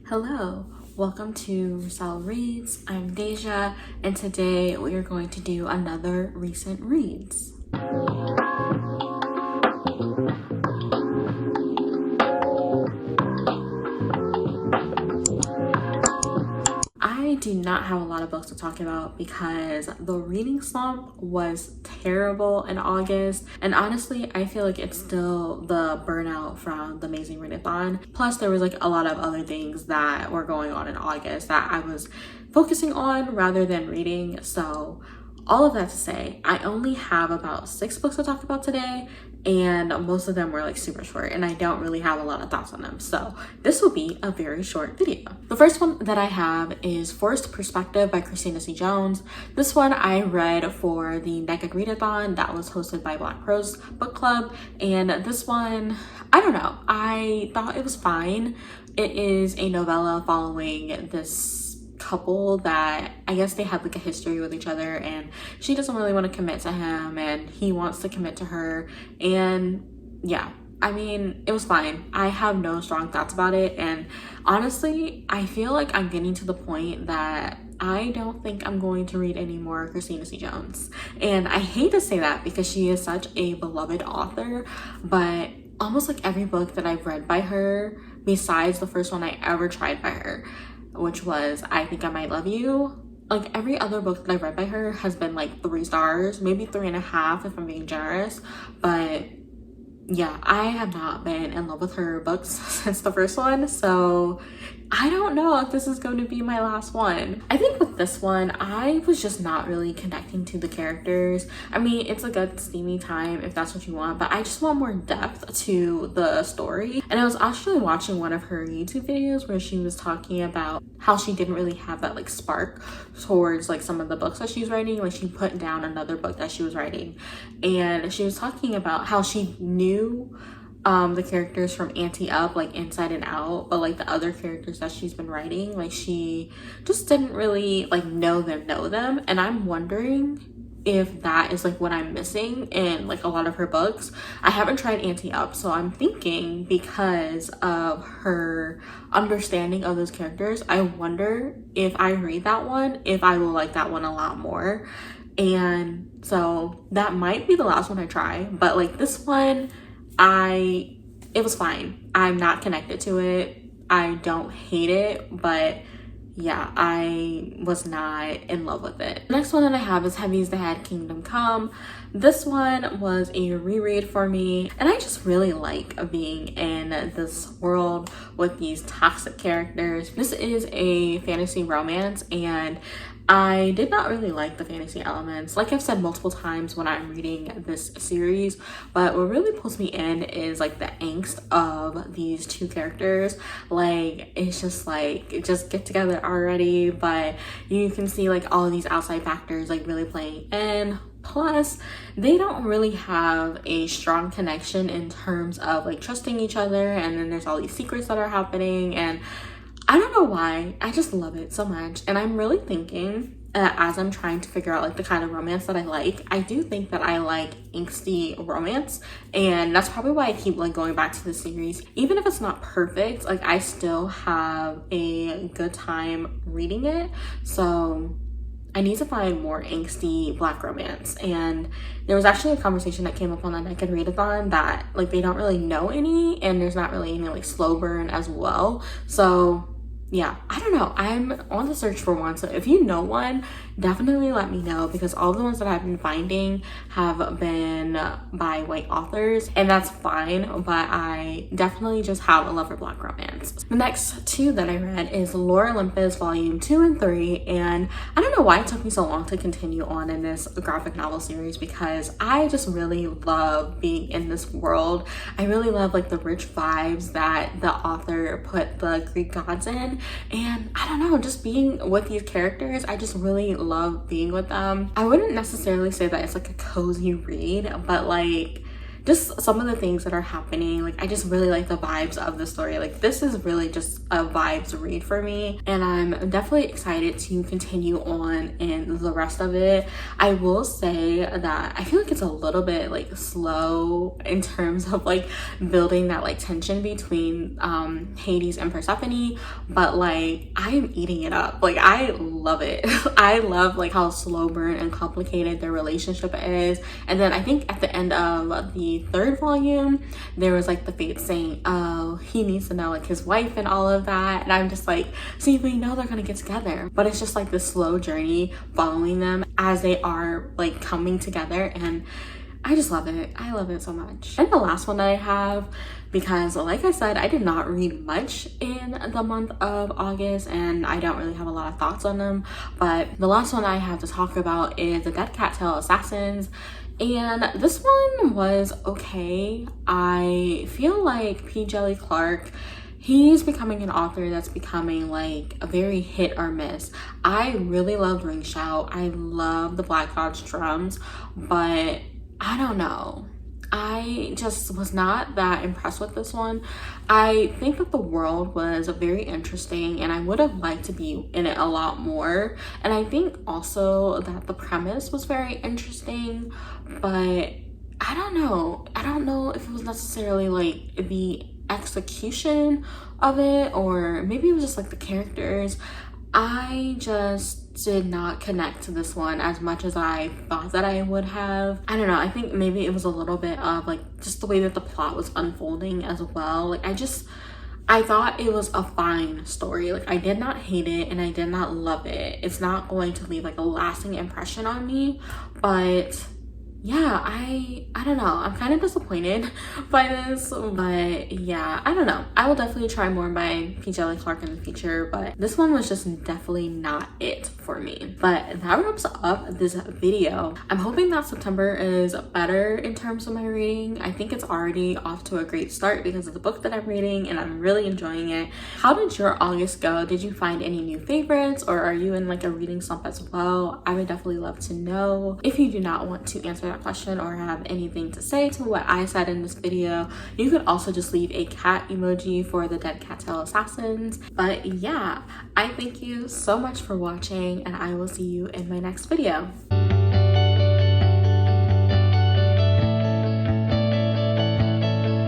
Hello, welcome to Sal Reads. I'm Deja, and today we are going to do another recent reads. I do not have a lot of books to talk about because the reading slump was terrible in August, and honestly I feel like it's still the burnout from the Amazing Readathon. Plus there was like a lot of other things that were going on in August that I was focusing on rather than reading. So all of that to say, I only have about 6 books to talk about today, and most of them were like super short and I don't really have a lot of thoughts on them. So this will be a very short video. The first one that I have is Forced Perspective by Christina C. Jones. This one I read for the Nekkid Readathon that was hosted by Black Prose Book Club, and this one, I don't know, I thought it was fine. It is a novella following this couple that I guess they had like a history with each other, and she doesn't really want to commit to him and he wants to commit to her. And yeah, I mean, it was fine. I have no strong thoughts about it, and honestly I feel like I'm getting to the point that I don't think I'm going to read any more Christina C. Jones. And I hate to say that because she is such a beloved author, but almost like every book that I've read by her, besides the first one I ever tried by her, which was I Think I Might Love You, like every other book that I've read by her has been like 3 stars, maybe 3.5 if I'm being generous. But yeah, I have not been in love with her books since the first one, so I don't know if this is going to be my last one. I think with this one, I was just not really connecting to the characters. I mean, it's a good steamy time if that's what you want, but I just want more depth to the story. And I was actually watching one of her YouTube videos where she was talking about how she didn't really have that like spark towards like some of the books that she was writing. Like she put down another book that she was writing, and she was talking about how she knew the characters from Ante Up like inside and out, but like the other characters that she's been writing, like she just didn't really like know them. And I'm wondering if that is like what I'm missing in like a lot of her books. I haven't tried Ante Up, so I'm thinking because of her understanding of those characters, I wonder if I read that one, if I will like that one a lot more. And so that might be the last one I try, but like this one, it was fine. I'm not connected to it. I don't hate it, but yeah, I was not in love with it. The next one that I have is Heavy's the Head Kingdom Come. This one was a reread for me, and I just really like being in this world with these toxic characters. This is a fantasy romance, and I did not really like the fantasy elements, like I've said multiple times when I'm reading this series, but what really pulls me in is like the angst of these two characters. Like it's just like, just get together already, but you can see like all of these outside factors like really playing in. Plus, they don't really have a strong connection in terms of like trusting each other, and then there's all these secrets that are happening, and I don't know why, I just love it so much. And I'm really thinking as I'm trying to figure out like the kind of romance that I like, I do think that I like angsty romance, and that's probably why I keep like going back to the series. Even if it's not perfect, like I still have a good time reading it. So I need to find more angsty Black romance. And there was actually a conversation that came up on the Nekkid Readathon that like they don't really know any, and there's not really any like slow burn as well. So yeah, I don't know, I'm on the search for one. So if you know one, definitely let me know, because all the ones that I've been finding have been by white authors, and that's fine, but I definitely just have a love for Black romance. The next 2 that I read is Olumpus volume 2 and 3, and I don't know why it took me so long to continue on in this graphic novel series, because I just really love being in this world. I really love like the rich vibes that the author put the Greek gods in, and I don't know, just being with these characters, I just really love being with them. I wouldn't necessarily say that it's like a cozy read, but like just some of the things that are happening. Like, I just really like the vibes of the story. Like, this is really just a vibes read for me, and I'm definitely excited to continue on in the rest of it. I will say that I feel like it's a little bit like slow in terms of like building that like tension between Hades and Persephone, but like I'm eating it up. Like, I love it. I love like how slow burn and complicated their relationship is. And then I think at the end of the third volume, there was like the Fates saying, oh, he needs to know like his wife and all of that. And I'm just like, see, we know they're gonna get together, but it's just like this slow journey following them as they are like coming together, and I just love it. I love it so much. And the last one that I have, because like I said, I did not read much in the month of August and I don't really have a lot of thoughts on them, but the last one I have to talk about is the Dead Cat Tail Assassins. And this one was okay. I feel like P. Djèlí Clark, he's becoming an author that's becoming like a very hit or miss. I really loved Ring Shout. I love the Black God's Drums, but I don't know. I just was not that impressed with this one. I think that the world was very interesting and I would have liked to be in it a lot more. And I think also that the premise was very interesting, but I don't know. I don't know if it was necessarily like the execution of it, or maybe it was just like the characters. I just did not connect to this one as much as I thought that I would have. I don't know. I think maybe it was a little bit of like just the way that the plot was unfolding as well. Like, I thought it was a fine story. Like, I did not hate it and I did not love it. It's not going to leave like a lasting impression on me, but yeah, I don't know. I'm kind of disappointed by this, but yeah, I don't know. I will definitely try more by P. Djèlí Clark in the future, but this one was just definitely not it for me. But that wraps up this video. I'm hoping that September is better in terms of my reading. I think it's already off to a great start because of the book that I'm reading and I'm really enjoying it. How did your August go? Did you find any new favorites, or are you in like a reading slump as well? I would definitely love to know. If you do not want to answer that question or have anything to say to what I said in this video, you could also just leave a cat emoji for the Dead Cat Tail Assassins. But yeah, I thank you so much for watching and I will see you in my next video.